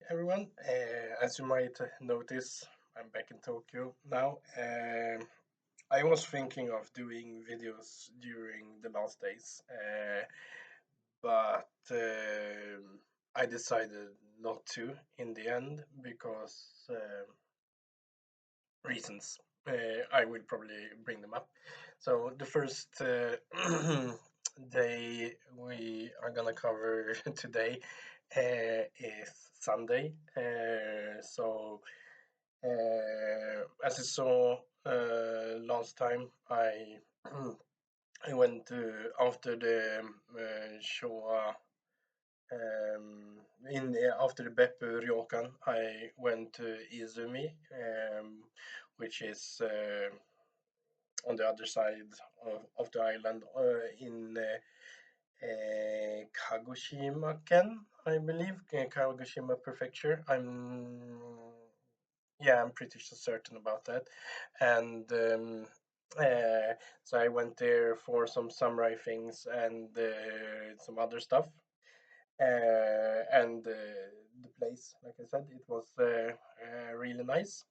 Everyone. As you might notice, I'm back in Tokyo now. I was thinking of doing videos during the last days, but I decided not to in the end because reasons. I will probably bring them up. So the first day we are gonna cover today is Sunday. As you saw last time, I went after the Showa after the Beppu Ryokan, I went to Izumi, which is on the other side of the island in Kagoshima-ken, I believe, Kagoshima Prefecture. I'm pretty certain about that. And so I went there for some samurai things and some other stuff. And the place, like I said, it was really nice.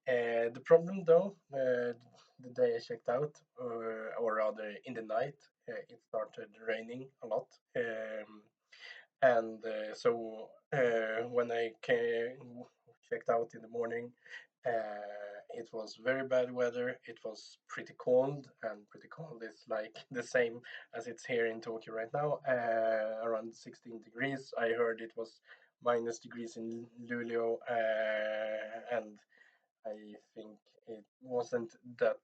The problem, though, the day I checked out, or rather in the night, it started raining a lot. And when I checked out in the morning, it was very bad weather. It was pretty cold, and pretty cold is like the same as it's here in Tokyo right now, around 16 degrees. I heard it was minus degrees in Luleå, and I think it wasn't that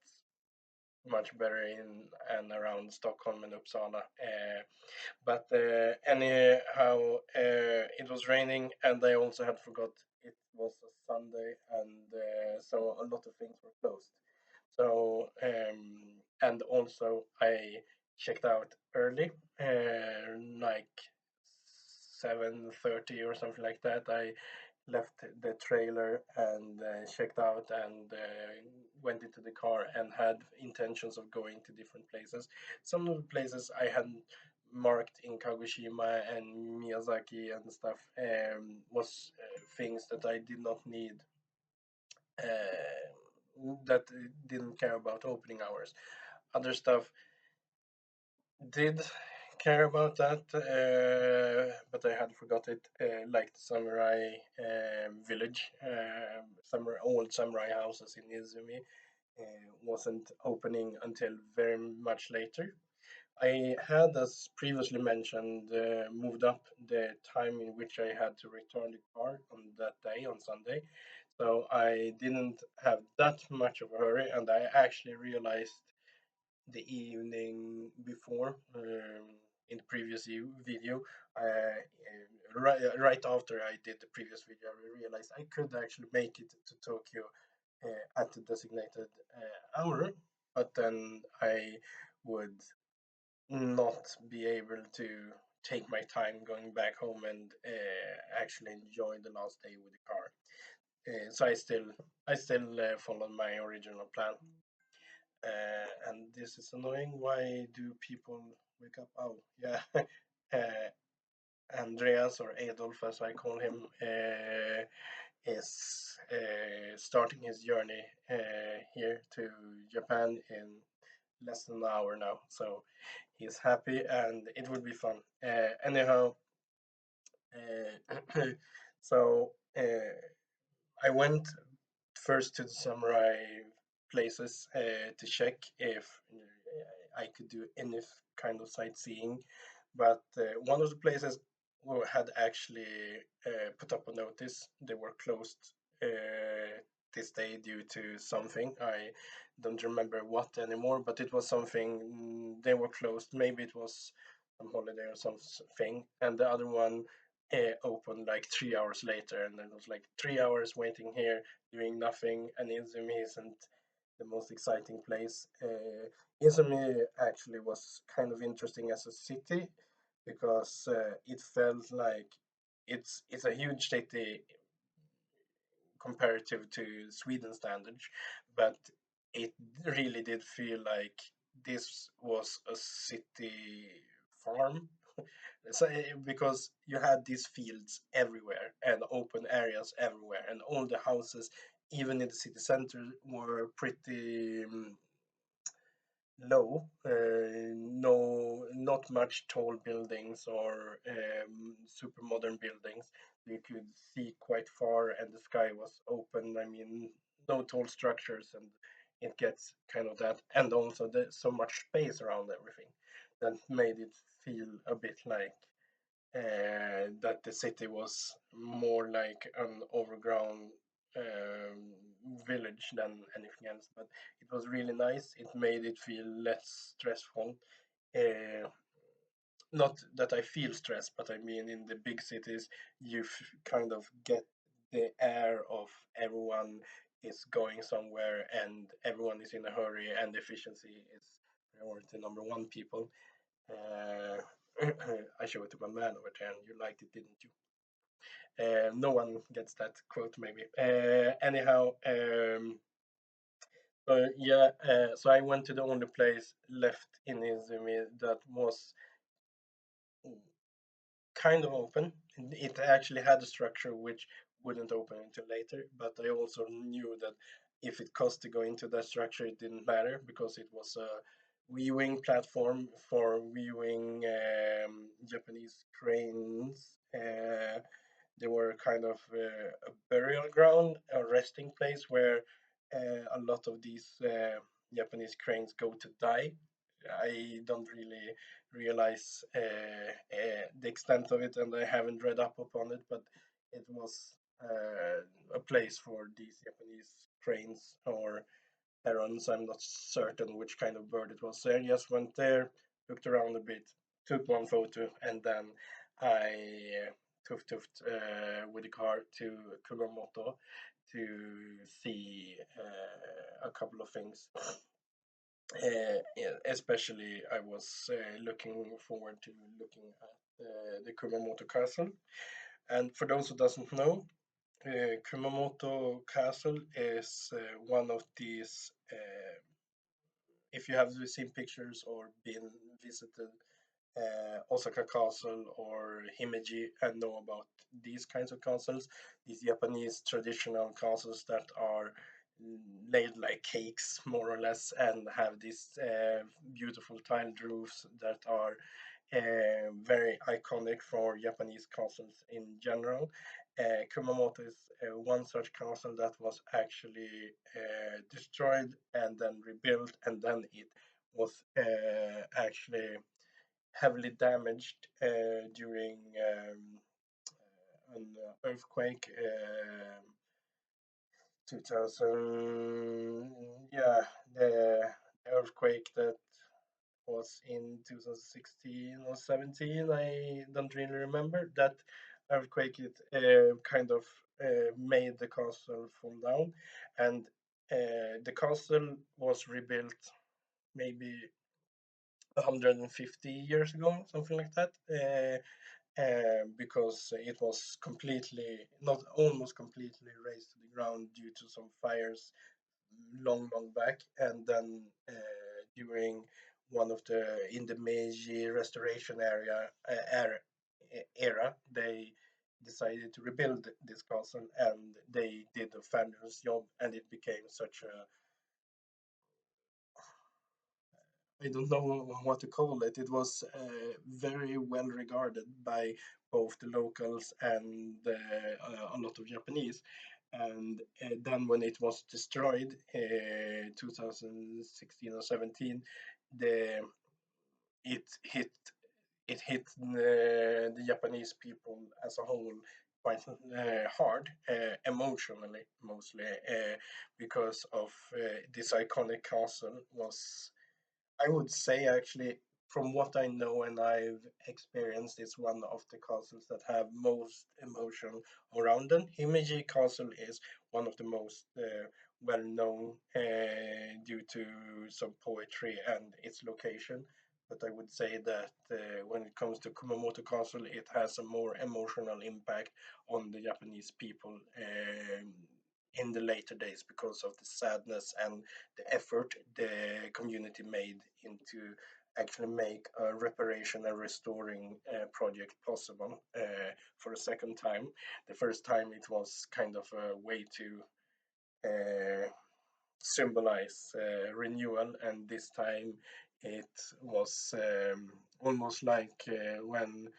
much better in and around Stockholm and Uppsala. But anyhow, it was raining, and I also had forgot it was a Sunday, and so a lot of things were closed. So and also I checked out early, like 7:30 or something like that. I left the trailer and checked out and went into the car and had intentions of going to different places. Some of the places I had marked in Kagoshima and Miyazaki and stuff was things that I did not need, that didn't care about opening hours. Other stuff did care about that, but I had forgot it, like the samurai village, old samurai houses in Izumi, wasn't opening until very much later. I had, as previously mentioned, moved up the time in which I had to return the car on that day, on Sunday. So I didn't have that much of a hurry, and I actually realized the evening before, in the previous video, right after I did the previous video, I realized I could actually make it to Tokyo at the designated hour, but then I would not be able to take my time going back home and actually enjoy the last day with the car. So I still followed my original plan. And this is annoying. Why do people wake up? Oh, yeah. uh, Andreas, or Adolf as I call him, is starting his journey here to Japan in less than an hour now. So he's happy and it will be fun. Anyhow, uh, so I went first to the samurai places to check if I could do any kind of sightseeing. But one of the places had actually put up a notice. They were closed this day due to something. I don't remember what anymore, but it was something. They were closed. Maybe it was some holiday or something. And the other one opened like 3 hours later, and it was like 3 hours waiting here doing nothing. And Izumi isn't the most exciting place. Izumi actually was kind of interesting as a city because it felt like it's a huge city comparative to Sweden standards, but it really did feel like this was a city farm. So, because you had these fields everywhere and open areas everywhere, and all the houses, even in the city center, were pretty low. No, not much tall buildings or super modern buildings. You could see quite far, and the sky was open. I mean, no tall structures, and it gets kind of that. And also, there's so much space around everything that made it feel a bit like that the city was more like an overground um, village than anything else. But it was really nice. It made it feel less stressful. Uh, Not that I feel stressed, but I mean, in the big cities, you kind of get the air of everyone is going somewhere and everyone is in a hurry, and efficiency is priority number one. People. Uh, I showed it to my man over there, and you liked it, didn't you? No one gets that quote, maybe. Anyhow, yeah, so I went to the only place left in Izumi that was kind of open. It actually had a structure which wouldn't open until later, but I also knew that if it cost to go into that structure, it didn't matter because it was a viewing platform for viewing Japanese cranes. They were kind of a burial ground, a resting place where a lot of these Japanese cranes go to die. I don't really realize the extent of it, and I haven't read up upon it, but it was a place for these Japanese cranes or herons. I'm not certain which kind of bird it was. So I just went there, looked around a bit, took one photo, and then I toofed with the car to Kumamoto to see a couple of things. Yeah, especially, I was looking forward to looking at the Kumamoto Castle. And for those who doesn't know, Kumamoto Castle is one of these. If you have seen pictures or been visited Osaka Castle or Himeji and know about these kinds of castles, these Japanese traditional castles that are laid like cakes, more or less, and have these beautiful tiled roofs that are very iconic for Japanese castles in general. Kumamoto is one such castle that was actually destroyed and then rebuilt, and then it was actually heavily damaged during an earthquake. 2000, yeah, the earthquake that was in 2016 or 17. I don't really remember. That earthquake, it kind of made the castle fall down, and the castle was rebuilt maybe 150 years ago, something like that. Because it was completely, not almost completely razed to the ground due to some fires long back, and then during one of the in the Meiji restoration era, they decided to rebuild this castle, and they did a fabulous job, and it became such a, I don't know what to call it. It was very well regarded by both the locals and a lot of Japanese. And then when it was destroyed, 2016 or 17, the it hit it hit the Japanese people as a whole quite hard, emotionally mostly, because of this iconic castle was, I would say, actually, from what I know and I've experienced, it's one of the castles that have most emotion around them. Himeji Castle is one of the most well known due to some poetry and its location. But I would say that when it comes to Kumamoto Castle, it has a more emotional impact on the Japanese people in the later days because of the sadness and the effort the community made into actually make a reparation and restoring project possible for a second time. The first time it was kind of a way to uh, symbolize renewal, and this time it was almost like when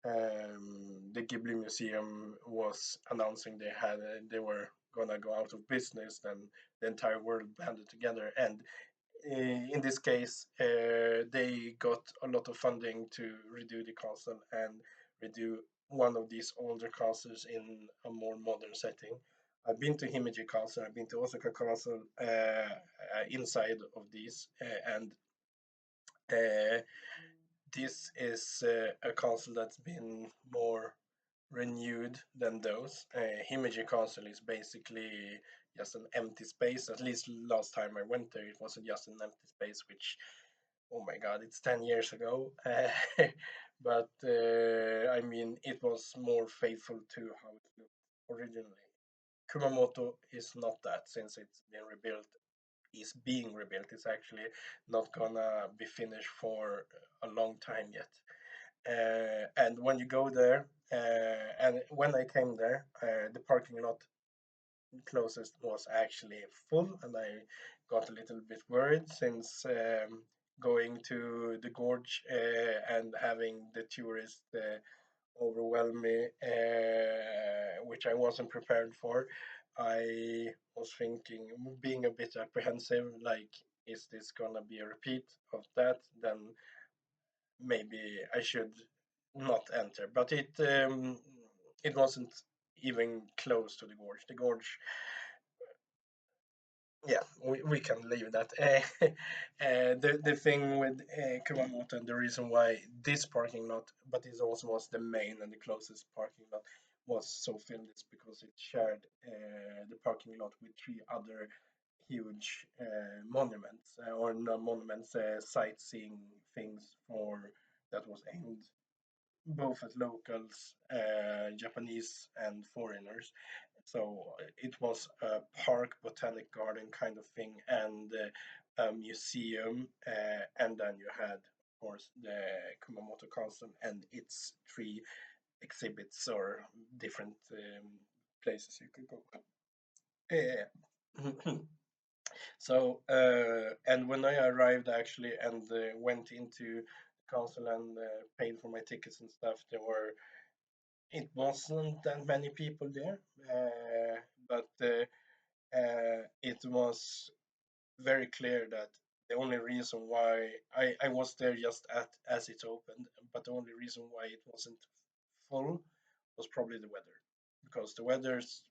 the Ghibli Museum was announcing they were gonna go out of business, then the entire world banded together. And in this case, they got a lot of funding to redo the castle and redo one of these older castles in a more modern setting. I've been to Himeji Castle, I've been to Osaka Castle, inside of these, and uh, this is a castle that's been more renewed than those. Himeji Castle is basically just an empty space. At least last time I went there, it wasn't just an empty space, which, oh my god, it's 10 years ago. But I mean, it was more faithful to how it looked originally. Kumamoto is not that, since it's been rebuilt, is being rebuilt. It's actually not gonna be finished for a long time yet. And when you go there, and when I came there, the parking lot closest was actually full, and I got a little bit worried since going to the gorge and having the tourists overwhelm me, which I wasn't prepared for. I was thinking, being a bit apprehensive, like, is this gonna be a repeat of that? Then maybe I should not enter. But it wasn't even close to the gorge. The gorge, yeah, we can leave that. The thing with Kumamoto, and the reason why this parking lot, but it also was the main and the closest parking lot, was so filled, is because it shared the parking lot with three other huge monuments, or no monuments, sightseeing things for that was aimed both at locals, Japanese and foreigners. So it was a park, botanic garden kind of thing, and a museum, and then you had, of course, the Kumamoto Castle and its three exhibits, or different places you could go. Yeah. So, and when I arrived actually and went into the castle and paid for my tickets and stuff, it wasn't that many people there, but it was very clear that the only reason why I was there just as it opened, but the only reason why it wasn't full was probably the weather, because the weather's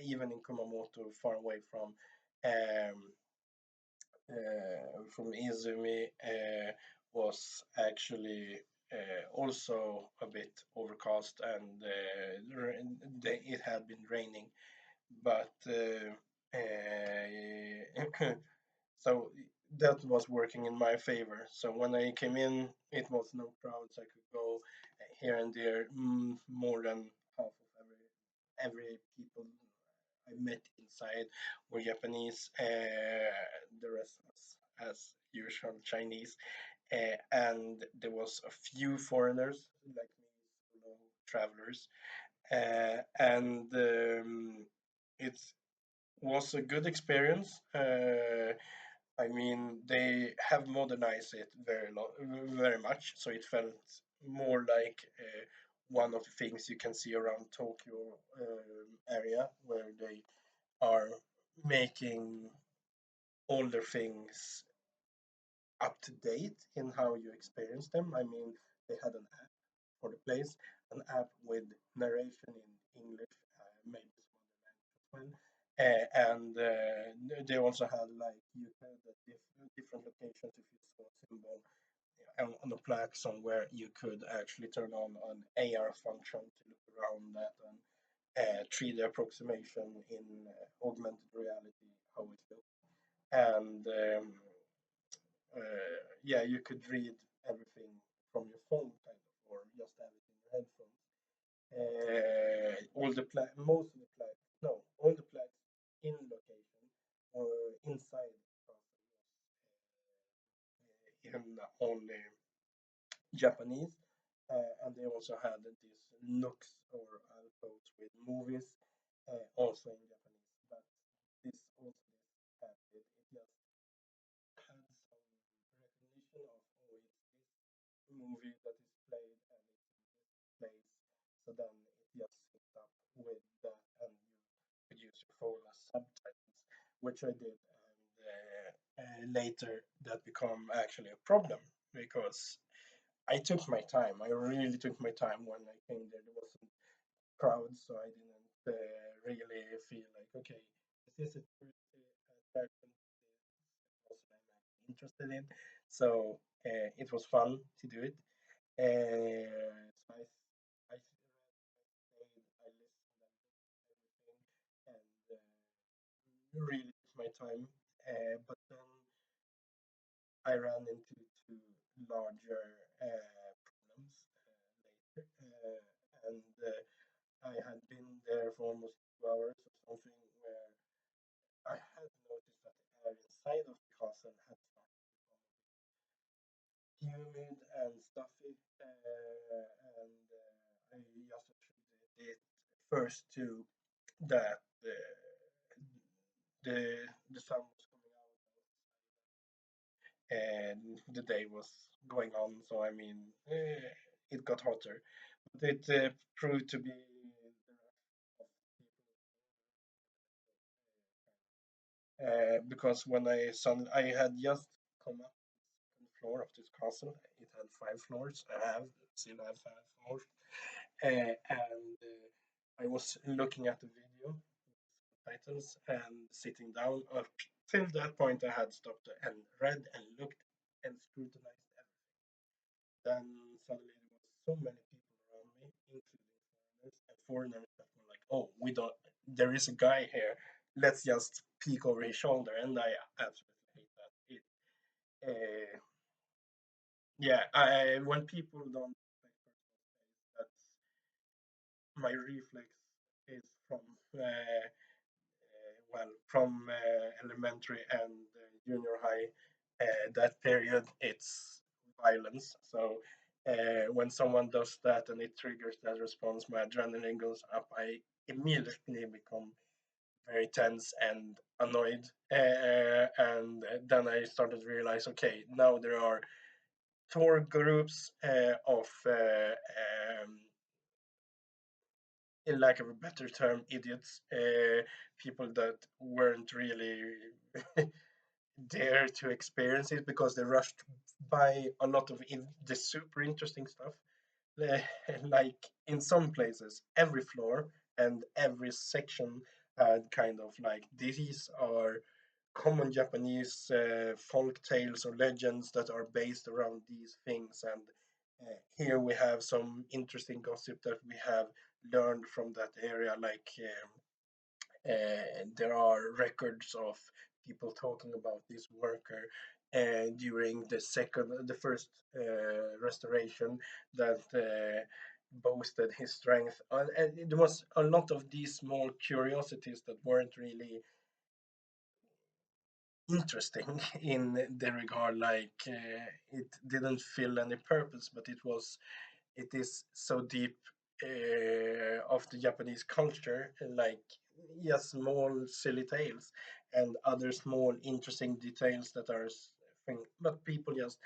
even in Kumamoto, far away from Izumi, was actually also a bit overcast, and it had been raining. But so that was working in my favor. So when I came in, it was no crowds. I could go here and there. More than half of every people I met inside were Japanese. The rest was, as usual, Chinese, and there was a few foreigners like me, travelers, and it was a good experience. I mean, they have modernized it very much, so it felt more like one of the things you can see around Tokyo area, where they are making older things up to date in how you experience them. I mean, they had an app for the place, an app with narration in English, maybe some other language as well. And they also had, like, you had different locations. If you saw a symbol on a plaque somewhere, you could actually turn on an AR function to look around that, and 3D approximation in augmented reality, how it looks. And yeah, you could read everything from your phone, kind of, or just have it in your headphones. All the most of the plaques, no, all the plaques in location or inside the castle was in only Japanese, and they also had these nooks or alcoves with movies, also in Japanese. But this also didn't have it. It just had some recognition of, oh, it's this movie that is played and it's in this place. So then it just synced up with that, and you could use your phone as subtitles, which I did. And later that became actually a problem because I took my time. I really took my time when I came there. There wasn't crowd, so I didn't really feel like, okay, this is a touristy attraction. This was I'm actually interested in. So it was fun to do it. So I stayed, I listened, I looked at everything, and really took my time. But then I ran into two larger problems later, and I had been there for almost 2 hours or something, where I had noticed that the air inside of the castle had started to become humid and stuffy, and I just attributed it first to that the sun was coming out and the day was going on. So I mean, it got hotter, but it proved to be the rush of people because when I had just come up to the second floor of this castle. It had 5 floors. Still have 5 floors, and I was looking at the video titles and sitting down. Up till that point, I had stopped and read and looked and scrutinized everything. Then suddenly there was so many people around me, including foreigners that were like, "Oh, we don't. There is a guy here. Let's just peek over his shoulder." And I absolutely hate that. Yeah, when people don't respect personal space, that's my reflex is from from elementary and junior high. That period, it's violence. So when someone does that and it triggers that response, my adrenaline goes up. I immediately become very tense and annoyed. And then I started to realize, okay, now there are tour groups of, in lack of a better term, idiots, people that weren't really dare to experience it because they rushed by a lot of the super interesting stuff. Eh, like in some places, every floor and every section had kind of like these are common Japanese folk tales or legends that are based around these things. And here we have some interesting gossip that we have learned from that area. Like there are records of people talking about this worker during the first restoration that boasted his strength. And there was a lot of these small curiosities that weren't really interesting in the regard, like it didn't fill any purpose, but it is so deep of the Japanese culture, like yes, small silly tales and other small interesting details that are thing, but people just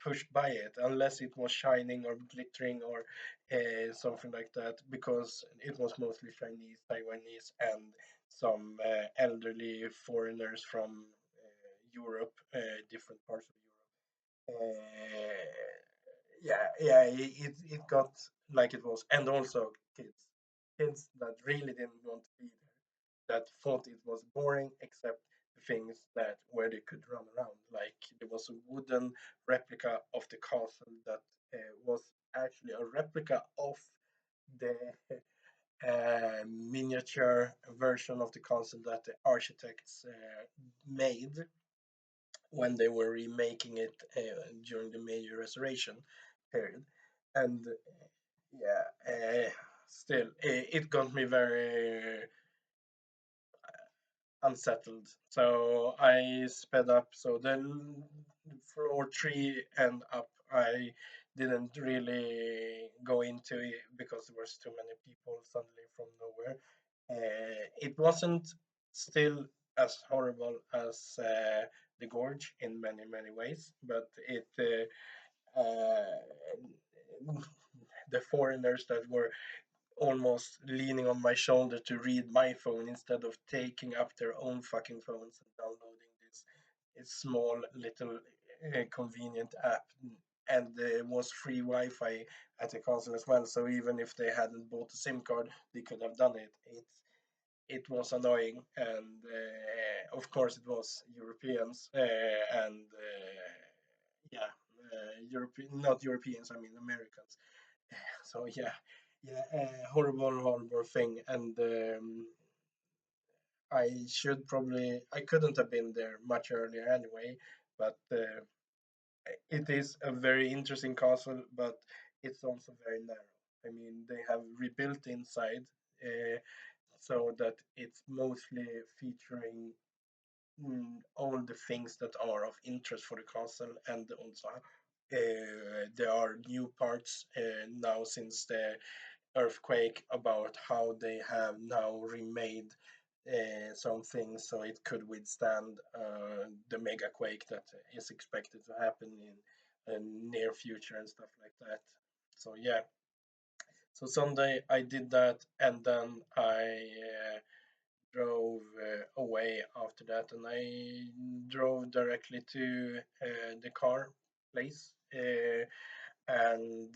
pushed by it unless it was shining or glittering or something like that, because it was mostly Chinese, Taiwanese, and some elderly foreigners from Europe, different parts of Europe. Yeah, it got like it was, and also kids that really didn't want to be there, that thought it was boring, except the things that where they could run around. Like there was a wooden replica of the castle that was actually a replica of the miniature version of the castle that the architects made when they were remaking it during the major restoration period. And yeah, still, it got me very unsettled. So I sped up. So then floor three and up, I didn't really go into it because there was too many people suddenly from nowhere. It wasn't still as horrible as the gorge in many ways, but it the foreigners that were almost leaning on my shoulder to read my phone instead of taking up their own fucking phones and downloading this small little convenient app. And there was free Wi-Fi at the console as well, so even if they hadn't bought a SIM card, they could have done it. It was annoying, and of course it was Europeans and yeah, European, not Europeans, I mean Americans. So yeah, yeah, horrible thing. And I couldn't have been there much earlier anyway. But it is a very interesting castle, but it's also very narrow. I mean, they have rebuilt inside, uh, so that it's mostly featuring all the things that are of interest for the castle, and also there are new parts now since the earthquake about how they have now remade some things so it could withstand the mega quake that is expected to happen in the near future and stuff like that. So yeah, so Sunday I did that, and then I drove away after that, and I drove directly to the car place. And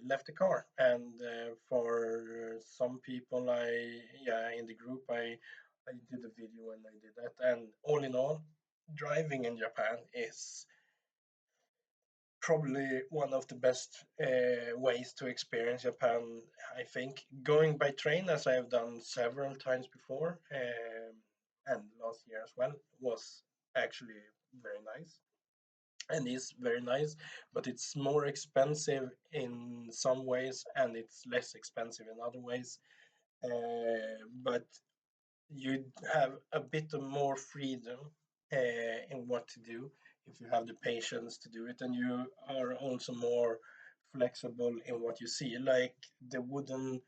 left the car. And for some people, yeah, in the group, I did a video when I did that. And all in all, driving in Japan is probably one of the best ways to experience Japan. I think going by train, as I have done several times before, and last year as well, was actually very nice and is very nice, but it's more expensive in some ways and it's less expensive in other ways. But you have a bit of more freedom in what to do if you have the patience to do it, and you are also more flexible in what you see, like um,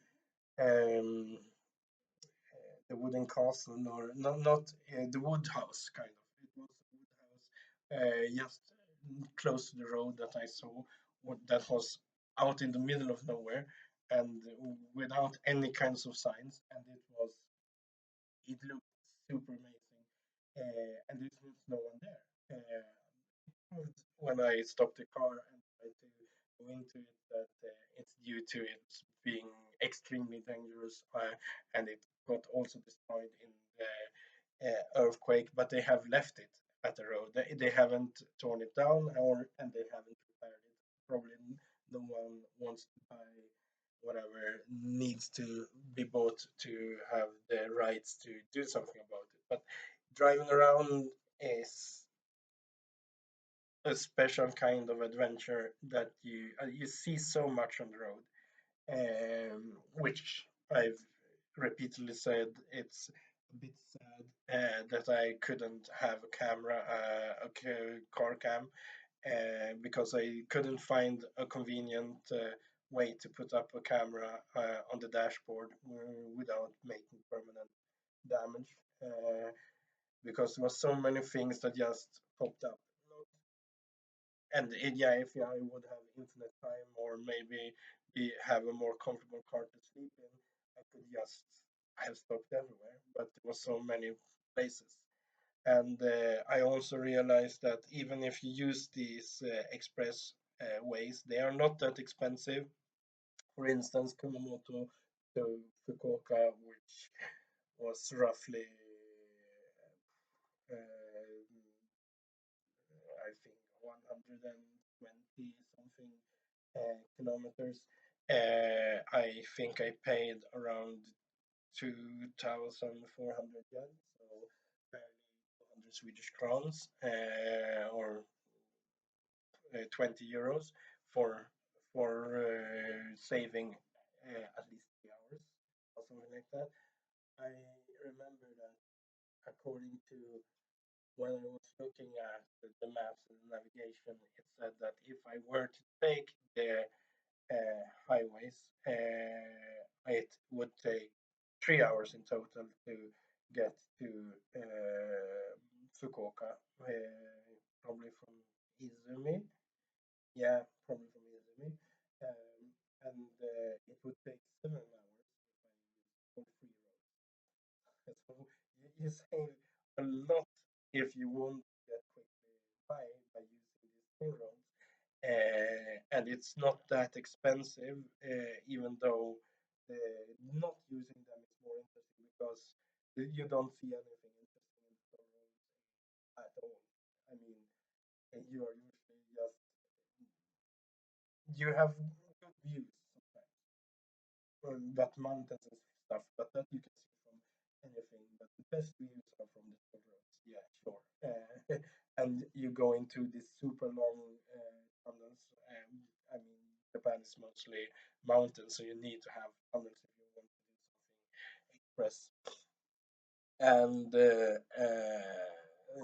the wooden castle, or not the wood house kind of. It was a wood house just close to the road that I saw, that was out in the middle of nowhere and without any kinds of signs, and it looked super amazing, and there was no one there. When I stopped the car and tried to go into it, that it's due to it being extremely dangerous, and it got also destroyed in the earthquake. But they have left it at the road. They haven't torn it down, and they haven't repaired it. Probably no one wants to buy whatever needs to be bought to have the rights to do something about it. But driving around is a special kind of adventure that you see so much on the road, which I've repeatedly said it's a bit sad that I couldn't have a camera, car cam, because I couldn't find a convenient way to put up a camera on the dashboard without making permanent damage. Because there were so many things that just popped up. And yeah, if I would have infinite time, or maybe have a more comfortable car to sleep in, I could just have stopped everywhere. But there were so many places. And I also realized that even if you use these express ways, they are not that expensive. For instance, Kumamoto to Fukuoka, which was roughly, I think, 120 something kilometers. I think I paid around 2,400 yen, so barely 200 Swedish crowns, or 20 euros for saving at least 3 hours or something like that. I remember that according to when I was looking at the maps and the navigation, it said that if I were to take the highways, it would take 3 hours in total to get to Fukuoka, probably from Izumi. Yeah, probably from Izumi. Um, and it would take 7 hours if I use all three roads. So you save a lot if you want to get quickly by using these two roads. And it's not that expensive, even though not using them is more interesting because you don't see anything interesting in the roads at all. I mean, you are usually just you have good views sometimes, but mountains and stuff, but that you can see from anything. But the best views are from the toll roads. Yeah, sure. And you go into these super long tunnels. I mean, Japan is mostly mountains, so you need to have tunnels if you want to do something express. And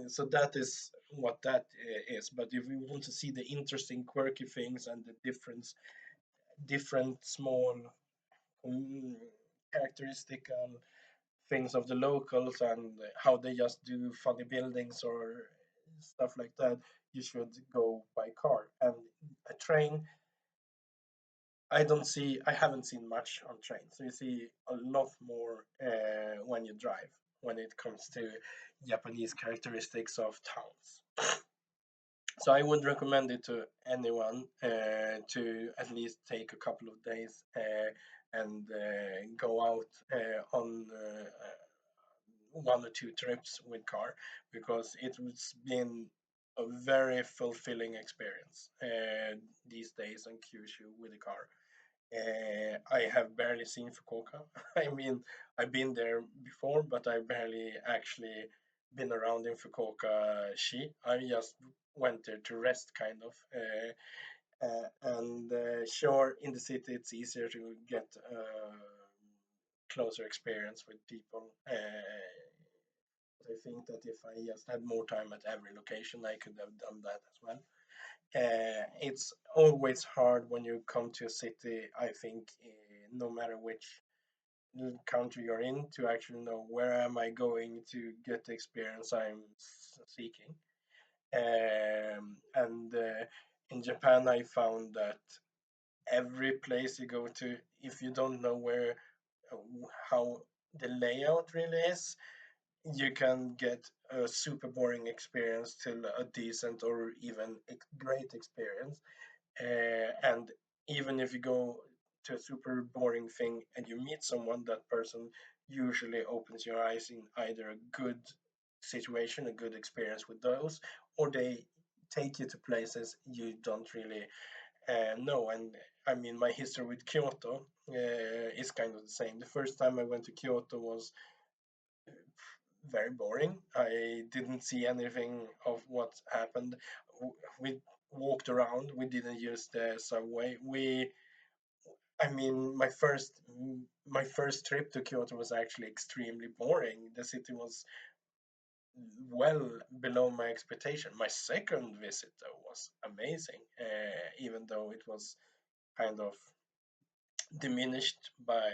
so that is what that is. But if we want to see the interesting, quirky things and the different small mm, characteristical things of the locals and how they just do funny buildings or stuff like that, you should go by car. And a train, I haven't seen much on trains. So you see a lot more when you drive when it comes to Japanese characteristics of towns. So I would recommend it to anyone to at least take a couple of days and go out on one or two trips with car because it has been a very fulfilling experience these days on Kyushu with a car. I have barely seen Fukuoka. I mean, I've been there before, but I barely actually been around in Fukuoka. I just went there to rest, kind of. And sure, in the city, it's easier to get closer experience with people. But I think that if I just had more time at every location, I could have done that as well. It's always hard when you come to a city, I think, no matter which country you're in, to actually know where am I going to get the experience I'm seeking. And in Japan, I found that every place you go to, if you don't know uh, how the layout really is, you can get a super boring experience till a decent or even a great experience. And even if you go to a super boring thing and you meet someone, that person usually opens your eyes in either a good situation, a good experience with those, or they take you to places you don't really know. And I mean, my history with Kyoto is kind of the same. The first time I went to Kyoto was very boring. I didn't see anything of what happened. We walked around. We didn't use the subway. I mean, my first trip to Kyoto was actually extremely boring. The city was well below my expectation. My second visit though was amazing, even though it was kind of diminished by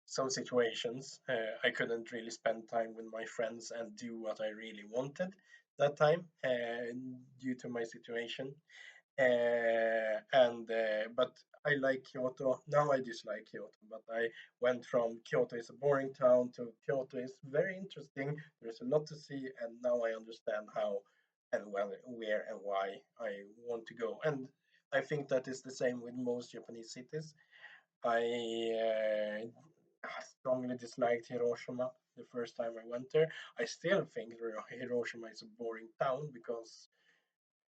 some situations. I couldn't really spend time with my friends and do what I really wanted that time due to my situation. And But I like Kyoto. Now I dislike Kyoto, but I went from Kyoto is a boring town to Kyoto is very interesting. There's a lot to see, and now I understand how and well, where and why I want to go. And I think that is the same with most Japanese cities. I strongly disliked Hiroshima the first time I went there. I still think Hiroshima is a boring town because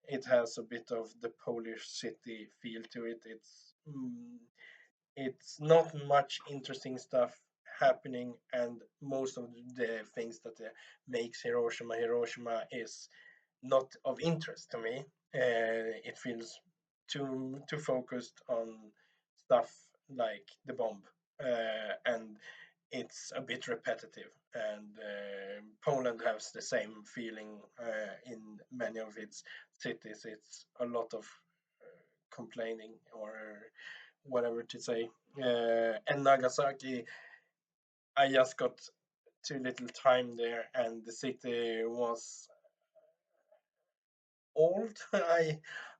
it has a bit of the Polish city feel to it. It's not much interesting stuff happening, and most of the things that makes Hiroshima is not of interest to me. It feels too focused on stuff like the bomb, and it it's a bit repetitive, and Poland has the same feeling in many of its cities. It's a lot of complaining or whatever to say. And Nagasaki, I just got too little time there, and the city was old. I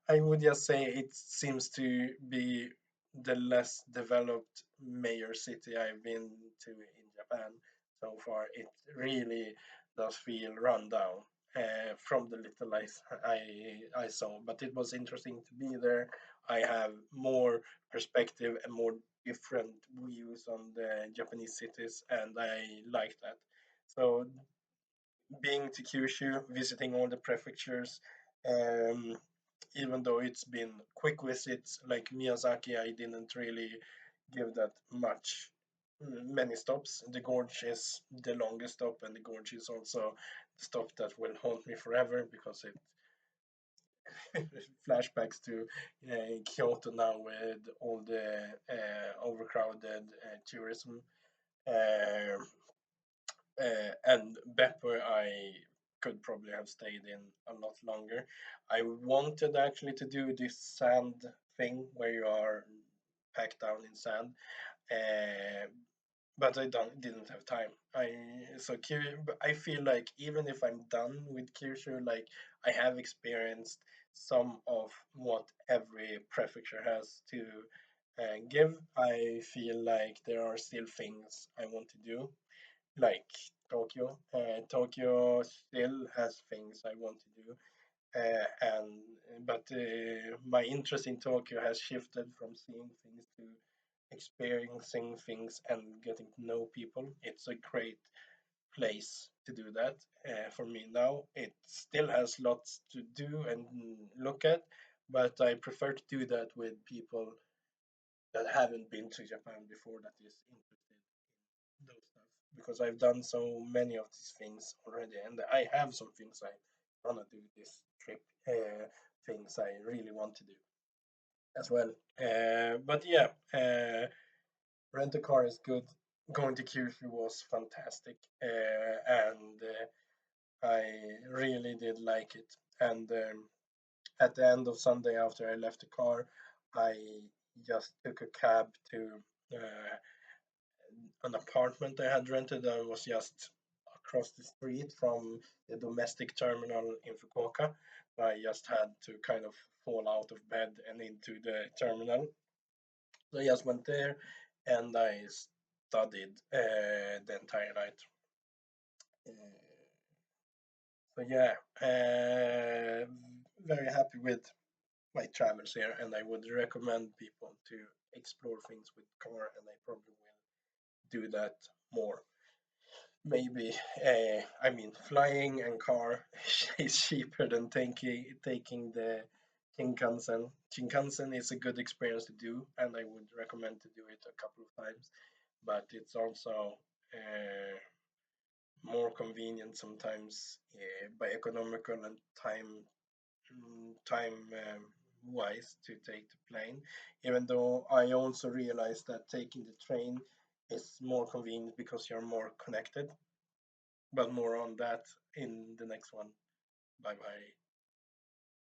would just say it seems to be the less developed major city I've been to in Japan so far. It really does feel run down from the little I saw, but it was interesting to be there. I have more perspective and more different views on the Japanese cities, and I like that. So being to Kyushu, visiting all the prefectures, um, even though it's been quick visits like Miyazaki, I didn't really give that many stops. The gorge is the longest stop, and the gorge is also the stop that will haunt me forever because it flashbacks to Kyoto now with all the overcrowded tourism. Uh, and Beppo, I could probably have stayed in a lot longer. I wanted actually to do this sand thing where you are packed down in sand, uh, but I didn't have time. I feel like even if I'm done with Kyushu, like I have experienced some of what every prefecture has to give. I feel like there are still things I want to do like Tokyo. Tokyo still has things I want to do, and but my interest in Tokyo has shifted from seeing things to experiencing things and getting to know people. It's a great place to do that for me now. It still has lots to do and look at, but I prefer to do that with people that haven't been to Japan before that is interested those stuff because I've done so many of these things already, and I have some things I wanna do this trip. Things I really want to do as well. But yeah, rent a car is good. Going to Kyushu was fantastic, and I really did like it. And at the end of Sunday, after I left the car, I just took a cab to uh, an apartment I had rented that was just across the street from the domestic terminal in Fukuoka. I just had to kind of fall out of bed and into the terminal. So I just went there and I studied the entire night. Uh, so yeah, very happy with my travels here, and I would recommend people to explore things with car, and I probably will do that more. Maybe. I mean, flying and car is cheaper than taking the Shinkansen. Shinkansen is a good experience to do, and I would recommend to do it a couple of times. But it's also more convenient sometimes by economical and time wise to take the plane. Even though I also realize that taking the train is more convenient because you're more connected, but more on that in the next one. Bye bye.